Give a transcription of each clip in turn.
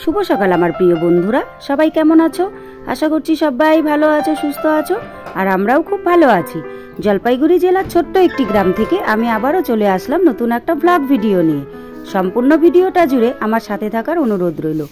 শুভ সকাল আমার প্রিয় বন্ধুরা, সবাই কেমন আছো? আশা করছি সবাই ভালো আছো, সুস্থ আছো, আর আমরাও খুব ভালো আছি। জলপাইগুড়ি জেলার ছোট্ট একটি গ্রাম থেকে আমি আবারও চলে আসলাম নতুন একটা ব্লগ ভিডিও নিয়ে। সম্পূর্ণ ভিডিওটা জুড়ে আমার সাথে থাকার অনুরোধ রইল।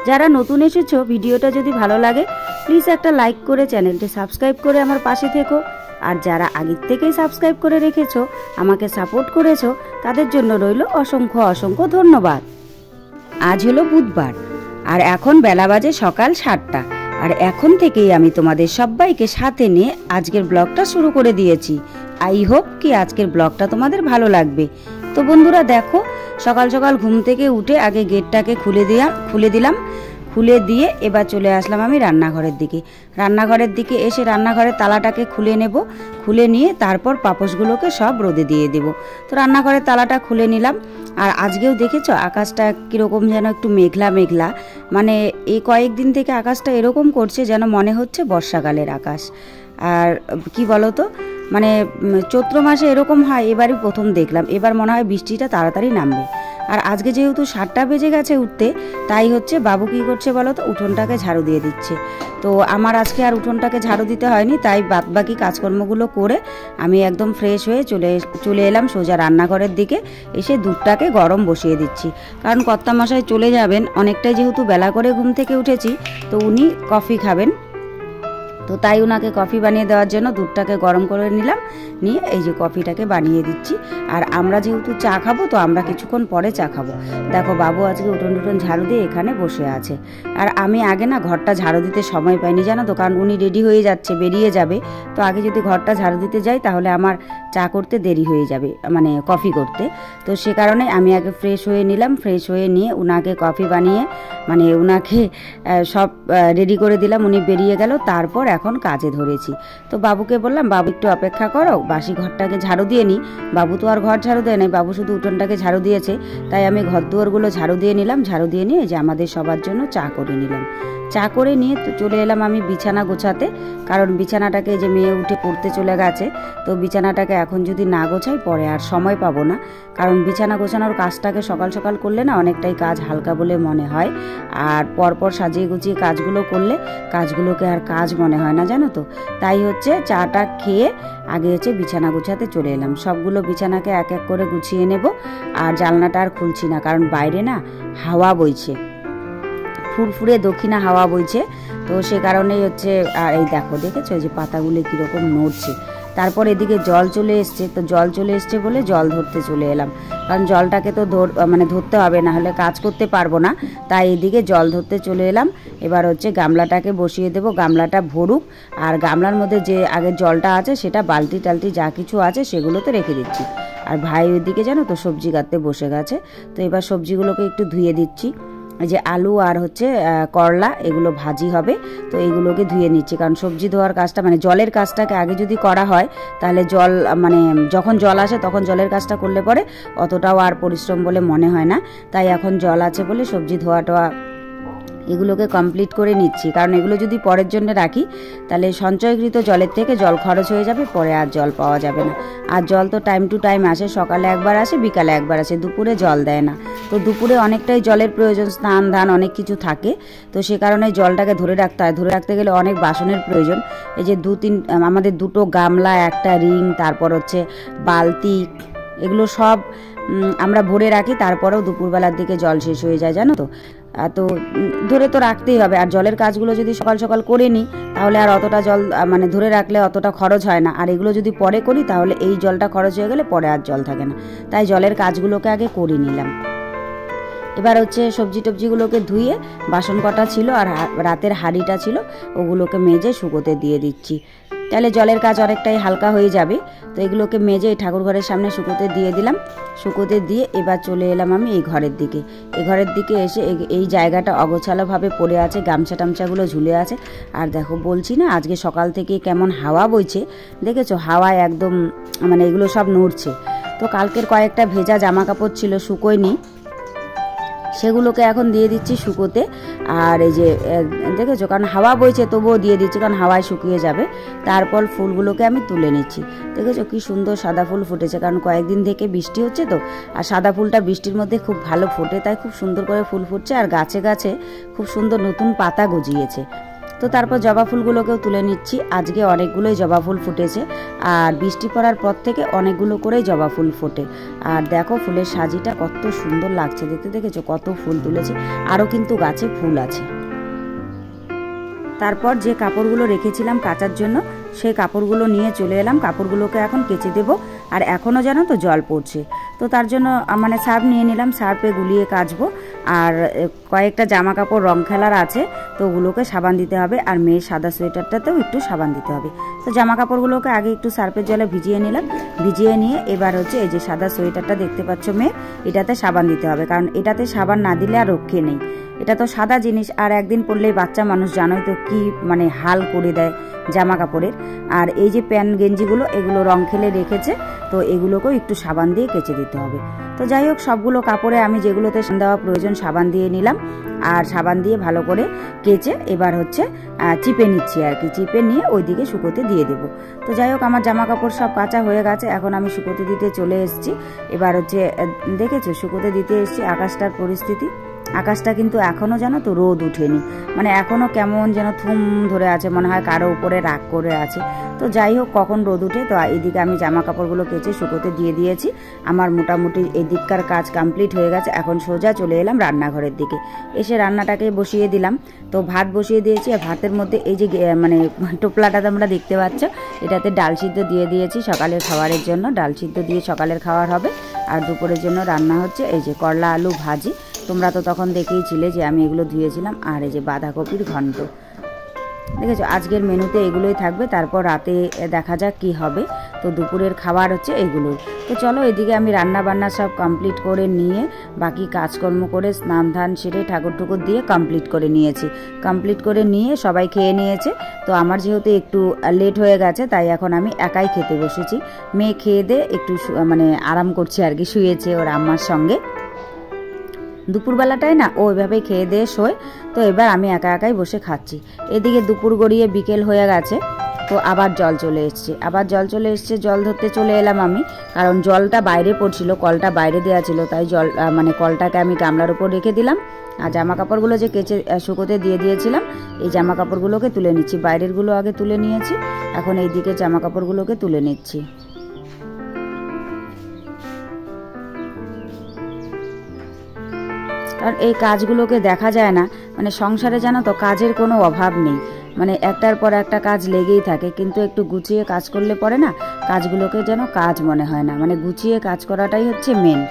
যারা নতুন এসেছো, ভিডিওটা যদি ভালো লাগে প্লিজ একটা লাইক করে চ্যানেলটি সাবস্ক্রাইব করে আমার পাশে থেকো। আর যারা আগের থেকেই সাবস্ক্রাইব করে রেখেছো, আমাকে সাপোর্ট করেছো, তাদের জন্য রইল অসংখ্য অসংখ্য ধন্যবাদ। আজ হলো বুধবার, আর এখন বেলা বাজে সকাল 7টা। আর এখন থেকেই আমি তোমাদের সবাইকে সাথে নিয়ে আজকের ব্লগটা শুরু করে দিয়েছি। আই হোপ কি আজকের ব্লগটা তোমাদের ভালো লাগবে। তো বন্ধুরা দেখো, সকাল সকাল ঘুম থেকে উঠে আগে গেটটাকে খুলে দিলাম। খুলে দিয়ে এবার চলে আসলাম আমি রান্নাঘরের দিকে এসে রান্নাঘরের তালাটাকে খুলে নেব। খুলে নিয়ে তারপর পাপোশগুলোকে সব রোদে দিয়ে দেব। তো রান্নাঘরের তালাটা খুলে নিলাম। আর আজকেও দেখেছো আকাশটা কীরকম যেন একটু মেঘলা মেঘলা, মানে এই কয়েকদিন থেকে আকাশটা এরকম করছে যেন মনে হচ্ছে বর্ষাকালের আকাশ। আর কি বলতো, মানে চৈত্র মাসে এরকম হয়, এবারই প্রথম দেখলাম। এবার মনে হয় বৃষ্টিটা তাড়াতাড়ি নামবে। আর আজকে যেহেতু 7টা বেজে গেছে উঠতে, তাই হচ্ছে বাবু কি করছে বলো তো, উঠোনটাকে ঝাড়ু দিয়ে দিচ্ছে। তো আমার আজকে আর উঠোনটাকে ঝাড়ু দিতে হয়নি, তাই বাদবাকি কাজকর্মগুলো করে আমি একদম ফ্রেশ হয়ে চলে এলাম সোজা রান্নাঘরের দিকে। এসে দুধটাকে গরম বসিয়ে দিচ্ছি, কারণ কর্তামশাই চলে যাবেন। অনেকটাই যেহেতু বেলা করে ঘুম থেকে উঠেছি, তো উনি কফি খাবেন। তো তাই ওনাকে কফি বানিয়ে দেওয়ার জন্য দুধটাকে গরম করে নিলাম। নিয়ে এই যে কফিটাকে বানিয়ে দিচ্ছি। আর আমরা যেহেতু চা খাবো, তো আমরা কিছুক্ষণ পরে চা খাবো। দেখো বাবু আজকে উঠোন ঝাড়ু দিয়ে এখানে বসে আছে। আর আমি আগে না ঘরটা ঝাড়ু দিতে সময় পাইনি, জানো তো, কারণ উনি রেডি হয়ে যাচ্ছে, বেরিয়ে যাবে। তো আগে যদি ঘরটা ঝাড়ু দিতে যাই তাহলে আমার চা করতে দেরি হয়ে যাবে, মানে কফি করতে। তো সে কারণে আমি আগে ফ্রেশ হয়ে নিলাম। ফ্রেশ হয়ে নিয়ে উনাকে কফি বানিয়ে, মানে উনাকে সব রেডি করে দিলাম। উনি বেরিয়ে গেল। তারপর এখন কাজে ধরেছি। তো বাবুকে বললাম, বাবু একটু অপেক্ষা করো, বাসি ঘরটাকে ঝাড়ু দিয়ে নিই। বাবু তো আর ঘর ঝাড়ু দেয় নাই, বাবু শুধু উঠোনটাকে ঝাড়ু দিয়েছে। তাই আমি ঘর দুয়ারগুলো ঝাড়ু দিয়ে নিলাম। ঝাড়ু দিয়ে নিয়ে যে আমাদের সবার জন্য চা করে নিলাম। চা করে নিয়ে তো চলে এলাম আমি বিছানা গোছাতে, কারণ বিছানাটাকে যে মেয়ে উঠে পড়তে চলে গেছে। তো বিছানাটাকে এখন যদি না গোছাই পরে আর সময় পাবো না, কারণ বিছানা গোছানোর কাজটাকে সকাল সকাল করলে না অনেকটাই কাজ হালকা বলে মনে হয়। আর পরপর সাজিয়ে গুছিয়ে কাজগুলো করলে কাজগুলোকে আর কাজ মনে হয় না, জানো তো। তাই হচ্ছে চাটা খেয়ে আগে হচ্ছে বিছানা গুছাতে চলে এলাম। সবগুলো বিছানাকে এক এক করে গুছিয়ে নেব। আর জানলাটা আর খুলছি না, কারণ বাইরে না হাওয়া বইছে, ফুরফুরে দক্ষিণা হাওয়া বইছে। তো সে কারণেই হচ্ছে। আর এই দেখেছো যে পাতাগুলো কীরকম নড়ছে। তারপর এদিকে জল চলে এসছে। তো জল চলে এসছে বলে জল ধরতে চলে এলাম, কারণ জলটাকে তো ধরতে হবে, না হলে কাজ করতে পারবো না। তাই এদিকে জল ধরতে চলে এলাম। এবার হচ্ছে গামলাটাকে বসিয়ে দেবো, গামলাটা ভরুক। আর গামলার মধ্যে যে আগের জলটা আছে সেটা বালতি টালতি যা কিছু আছে সেগুলোতে রেখে দিচ্ছি। আর ভাই ওইদিকে জানো তো সবজি কাটতে বসে গেছে। তো এবার সবজিগুলোকে একটু ধুয়ে দিচ্ছি। যে আলু আর হচ্ছে করলা, এগুলো ভাজি হবে। তো এইগুলোকে ধুয়ে নিচ্ছি, কারণ সবজি ধোয়ার কাজটা, মানে জলের কাজটাকে আগে যদি করা হয় তাহলে মানে যখন জল আসে তখন জলের কাজটা করলে পরে অতটাও আর পরিশ্রম বলে মনে হয় না। তাই এখন জল আছে বলে সবজি ধোয়া টোয়া এগুলোকে কমপ্লিট করে নিচ্ছি, কারণ এগুলো যদি পরের জন্য রাখি তাহলে সঞ্চয়কৃত জলের থেকে জল খরচ হয়ে যাবে, পরে আর জল পাওয়া যাবে না। আর জল তো টাইম টু টাইম আসে, সকালে একবার আসে, বিকালে একবার আসে, দুপুরে জল দেয় না। তো দুপুরে অনেকটাই জলের প্রয়োজন, স্নান ধান অনেক কিছু থাকে। তো সে কারণে জলটাকে ধরে রাখতে হয়। ধরে রাখতে গেলে অনেক বাসনের প্রয়োজন। এই যে আমাদের 2টো গামলা, একটা রিং, তারপর হচ্ছে বালতি, এগুলো সব আমরা ভরে রাখি। তারপরেও দুপুরবেলার দিকে জল শেষ হয়ে যায়, জানো তো। তো ধরে তো রাখতেই হবে। আর জলের কাজগুলো যদি সকাল সকাল করে নিই তাহলে আর অতটা জল, মানে ধরে রাখলে অতটা খরচ হয় না। আর এগুলো যদি পরে করি তাহলে এই জলটা খরচ হয়ে গেলে পরে আর জল থাকে না। তাই জলের কাজগুলোকে আগে করে নিলাম। এবার হচ্ছে সবজি টবজিগুলোকে ধুয়ে, বাসন কটা ছিল আর রাতের হাঁড়িটা ছিল, ওগুলোকে মেজে শুকোতে দিয়ে দিচ্ছি। তাহলে জলের কাজ অনেকটাই হালকা হয়ে যাবে। তো এগুলোকে মেজে ঠাকুর ঘরের সামনে শুকোতে দিয়ে দিলাম। শুকোতে দিয়ে এবার চলে এলাম আমি এই ঘরের দিকে। এই ঘরের দিকে এসে এই জায়গাটা অগোছালোভাবে পড়ে আছে, গামছা টামছাগুলো ঝুলে আছে। আর দেখো বলছি না আজকে সকাল থেকে কেমন হাওয়া বইছে, দেখেছো, হাওয়ায় একদম মানে এগুলো সব নড়ছে। তো কালকের কয়েকটা ভেজা জামা কাপড় ছিল, শুকোয়নি। সেগুলোকে এখন দিয়ে দিচ্ছি শুকোতে। আর এই যে দেখেছো, কারণ হাওয়া বইছে তবুও দিয়ে দিচ্ছি, কারণ হাওয়ায় শুকিয়ে যাবে। তারপর ফুলগুলোকে আমি তুলে নিচ্ছি। দেখেছো কি সুন্দর সাদা ফুল ফুটেছে, কারণ কয়েকদিন থেকে বৃষ্টি হচ্ছে তো, আর সাদা ফুলটা বৃষ্টির মধ্যে খুব ভালো ফোটে, তাই খুব সুন্দর করে ফুল ফুটছে। আর গাছে গাছে খুব সুন্দর নতুন পাতা গজিয়েছে। তো তারপর জবা ফুলগুলোকেও তুলে নিচ্ছি। আজকে অনেকগুলোই জবা ফুল ফুটেছে, আর বৃষ্টি পড়ার পর থেকে অনেকগুলো করেই জবা ফুল ফোটে। আর দেখো ফুলের সাজিটা কত সুন্দর লাগছে দেখতে, দেখেছো কত ফুল তুলেছে, আরও কিন্তু গাছে ফুল আছে। তারপর যে কাপড়গুলো রেখেছিলাম কাচার জন্য, সেই কাপড়গুলো নিয়ে চলে এলাম। কাপড়গুলোকে এখন কেচে দেব। আর এখনও জানো তো জল পড়ছে, তো তার জন্য মানে সার্ফ নিয়ে নিলাম, সার্ফে গুলিয়ে কাচবো। আর কয়েকটা জামা কাপড় রং খেলার আছে, তো ওগুলোকে সাবান দিতে হবে। আর মেয়ের সাদা সোয়েটারটাতেও একটু সাবান দিতে হবে। তো জামা কাপড়গুলোকে আগে একটু সার্ফের জলে ভিজিয়ে নিলাম। ভিজিয়ে নিয়ে এবার হচ্ছে এই যে সাদা সোয়েটারটা দেখতে পাচ্ছ মেয়ে, এটাতে সাবান দিতে হবে, কারণ এটাতে সাবান না দিলে আর রক্ষে নেই। এটা তো সাদা জিনিস, আর একদিন পরলেই বাচ্চা মানুষ জানোই তো কি মানে হাল করে দেয় জামা কাপড়ের। আর এই যে প্যান্ট গেঞ্জিগুলো, এগুলো রং খেলে রেখেছে, তো এগুলোকেও একটু সাবান দিয়ে কেচে দিতে হবে। তো যাই হোক, সবগুলো কাপড়ে আমি যেগুলোতে দেওয়া প্রয়োজন সাবান দিয়ে নিলাম। আর সাবান দিয়ে ভালো করে কেচে এবার হচ্ছে চিপে নিচ্ছি আর কি। চিপে নিয়ে ওইদিকে শুকোতে দিয়ে দেবো। তো যাই হোক, আমার জামা কাপড় সব কাঁচা হয়ে গেছে, এখন আমি শুকোতে দিতে চলে এসেছি। এবার হচ্ছে দেখেছো শুকোতে দিতে এসেছি। আকাশটার পরিস্থিতি, আকাশটা কিন্তু এখনও জানো তো রোদ উঠেনি, মানে এখনও কেমন যেন থুম ধরে আছে, মনে হয় কারো উপরে রাগ করে আছে। তো যাই হোক, কখন রোদ উঠে। তো এদিকে আমি জামা কাপড়গুলো কেচে শুকোতে দিয়ে দিয়েছি। আমার মোটামুটি এদিককার কাজ কমপ্লিট হয়ে গেছে। এখন সোজা চলে এলাম রান্নাঘরের দিকে। এসে রান্নাটাকে বসিয়ে দিলাম। তো ভাত বসিয়ে দিয়েছি, আর ভাতের মধ্যে এই যে মানে টোপলাটা তোমরা দেখতে পাচ্ছ, এটাতে ডাল সিদ্ধ দিয়ে দিয়েছি সকালের খাবারের জন্য। ডাল সিদ্ধ দিয়ে সকালের খাবার হবে। আর দুপুরের জন্য রান্না হচ্ছে এই যে করলা আলু ভাজি। তোমরা তো তখন দেখেইছিলে যে আমি এগুলো ধুয়েছিলাম। আর এই যে বাঁধাকপির ঘন্ট। দেখেছো, আজকের মেনুতে এগুলোই থাকবে। তারপর রাতে দেখা যাক কি হবে। তো দুপুরের খাবার হচ্ছে এগুলোই। তো চলো, এদিকে আমি রান্না বান্না সব কমপ্লিট করে নিয়ে বাকি কাজকর্ম করে স্নান ধান সেরে ঠাকুর ঠুকুর দিয়ে কমপ্লিট করে নিয়েছি। কমপ্লিট করে নিয়ে সবাই খেয়ে নিয়েছে। তো আমার যেহেতু একটু লেট হয়ে গেছে, তাই এখন আমি একাই খেতে বসেছি। মেয়ে খেয়ে দিয়ে একটু মানে আরাম করছে আর কি, শুয়েছে ওর আম্মার সঙ্গে। দুপুরবেলাটাই না ও ওইভাবেই খেয়ে দিয়ে শোয়। তো এবার আমি একা একাই বসে খাচ্ছি। এদিকে দুপুর গড়িয়ে বিকেল হয়ে গেছে। তো আবার জল চলে এসছে, জল ধরতে চলে এলাম আমি, কারণ জলটা বাইরে পড়ছিল, কলটা বাইরে দেওয়া ছিল, তাই জল মানে কলটাকে আমি গামলার উপর রেখে দিলাম। আর জামা কাপড়গুলো যে কেচে শুকোতে দিয়ে দিয়েছিলাম, এই জামা কাপড়গুলোকে তুলে নিচ্ছি। বাইরেরগুলো আগে তুলে নিয়েছি, এখন এইদিকে জামা কাপড়গুলোকে তুলে নিচ্ছি। কারণ এই কাজগুলোকে দেখা যায় না, মানে সংসারে জানো তো কাজের কোনো অভাব নেই, মানে একটার পর একটা কাজ লেগেই থাকে। কিন্তু একটু গুছিয়ে কাজ করলে পরে না কাজগুলোকে যেন কাজ মনে হয় না। মানে গুছিয়ে কাজ করাটাই হচ্ছে মেন।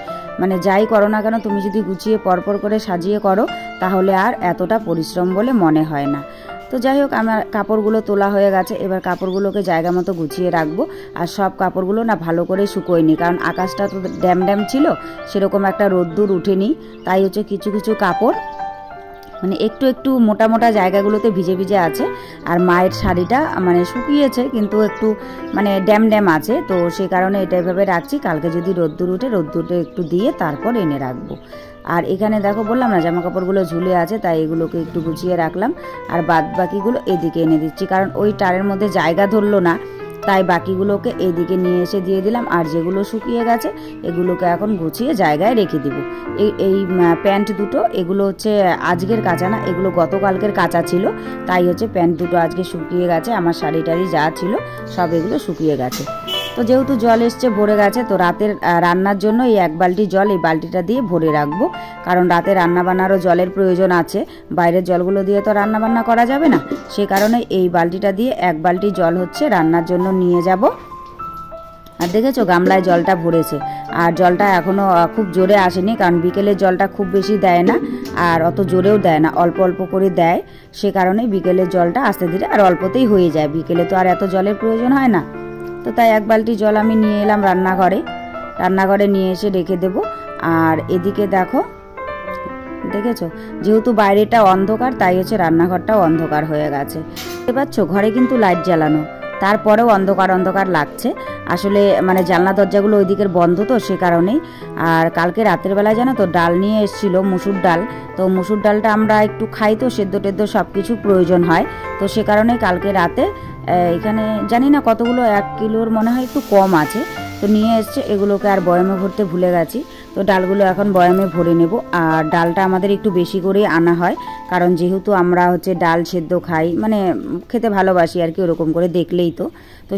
মানে যাই করো না কেন, তুমি যদি গুছিয়ে পরপর করে সাজিয়ে করো, তাহলে আর এতটা পরিশ্রম বলে মনে হয় না। তো যাই হোক, আমার কাপড়গুলো তোলা হয়ে গেছে। এবার কাপড়গুলোকে জায়গা মতো গুছিয়ে রাখবো। আর সব কাপড়গুলো না ভালো করে শুকোয়নি, কারণ আকাশটা তো ড্যাম ড্যাম ছিল, সেরকম একটা রোদ্দুর উঠেনি। তাই হচ্ছে কিছু কিছু কাপড় মানে একটু একটু মোটা মোটা জায়গাগুলোতে ভিজে ভিজে আছে। আর মায়ের শাড়িটা মানে শুকিয়েছে, কিন্তু একটু মানে ড্যাম ড্যাম আছে। তো সে কারণে এটা এভাবে রাখছি। কালকে যদি রোদ্দুর উঠে, রোদ্দুরটা একটু দিয়ে তারপর এনে রাখবো। আর এখানে দেখো বললাম না জামা কাপড়গুলো ঝুলে আছে, তাই এগুলোকে একটু গুছিয়ে রাখলাম। আর বাদ বাকিগুলো এদিকে এনে দিচ্ছি, কারণ ওই টারের মধ্যে জায়গা ধরলো না, তাই বাকিগুলোকে এইদিকে নিয়ে এসে দিয়ে দিলাম। আর যেগুলো শুকিয়ে গেছে এগুলোকে এখন গুছিয়ে জায়গায় রেখে দিব। এই প্যান্ট দুটো, এগুলো হচ্ছে আজকের কাঁচা না, এগুলো গতকালকের কাঁচা ছিল, তাই হচ্ছে প্যান্ট দুটো আজকে শুকিয়ে গেছে। আমার শাড়ি টাড়ি যা ছিল সব এগুলো শুকিয়ে গেছে। তো যেহেতু জল এসছে ভরে গেছে, তো রাতের রান্নার জন্য এই এক বালতি জল এই বালতিটা দিয়ে ভরে রাখবো, কারণ রাতে রান্নাবান্নারও জলের প্রয়োজন আছে। বাইরের জলগুলো দিয়ে তো রান্নাবান্না করা যাবে না, সে কারণে এই বালতিটা দিয়ে এক বালতি জল হচ্ছে রান্নার জন্য নিয়ে যাব। আর দেখেছো গামলায় জলটা ভরেছে। আর জলটা এখনও খুব জোরে আসেনি, কারণ বিকেলের জলটা খুব বেশি দেয় না, আর অত জোরেও দেয় না, অল্প অল্প করে দেয়। সে কারণে বিকেলের জলটা আস্তে ধীরে আর অল্পতেই হয়ে যায়। বিকেলে তো আর এত জলের প্রয়োজন হয় না। তো তাই এক বালতি জল আমি নিয়ে এলাম রান্নাঘরে নিয়ে এসে রেখে দেব। আর এদিকে দেখেছো যেহেতু বাইরেটা অন্ধকার, তাই হচ্ছে রান্নাঘরটাও অন্ধকার হয়ে গেছে। দেখতে পাচ্ছ ঘরে কিন্তু লাইট জ্বালানো, তারপরেও অন্ধকার অন্ধকার লাগছে। আসলে মানে জানলা দরজাগুলো ওই দিকের বন্ধ তো সে কারণেই। আর কালকে রাতের বেলায় জানো তো ডাল নিয়ে এসেছিলো, মুসুর ডাল। তো মুসুর ডালটা আমরা একটু খাই তো, সেদ্ধ টেদ্ধ সব কিছু প্রয়োজন হয়। তো সে কারণে কালকে রাতে এখানে জানি না কতগুলো, 1 কিলোর মনে হয় একটু কম আছে, তো নিয়ে এসছে। এগুলোকে আর বয়ামে ভরতে ভুলে গেছি, তো ডালগুলো এখন বয়ামে ভরে নেব। আর ডালটা আমাদের একটু বেশি করেই আনা হয়, কারণ যেহেতু আমরা হচ্ছে ডাল সেদ্ধ খাই, মানে খেতে ভালোবাসি আর কি, ওরকম করে দেখলেই তো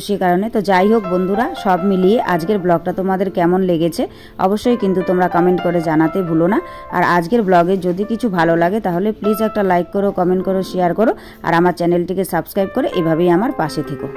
সে কারণে। তো যাই হোক বন্ধুরা, সব মিলিয়ে আজকের ব্লগটা তোমাদের কেমন লেগেছে অবশ্যই কিন্তু তোমরা কমেন্ট করে জানাতে ভুলো না। আর আজকের ব্লগে যদি কিছু ভালো লাগে তাহলে প্লিজ একটা লাইক করো, কমেন্ট করো, শেয়ার করো, আর আমার চ্যানেলটিকে সাবস্ক্রাইব করে এভাবেই আমার পাশে থেকো।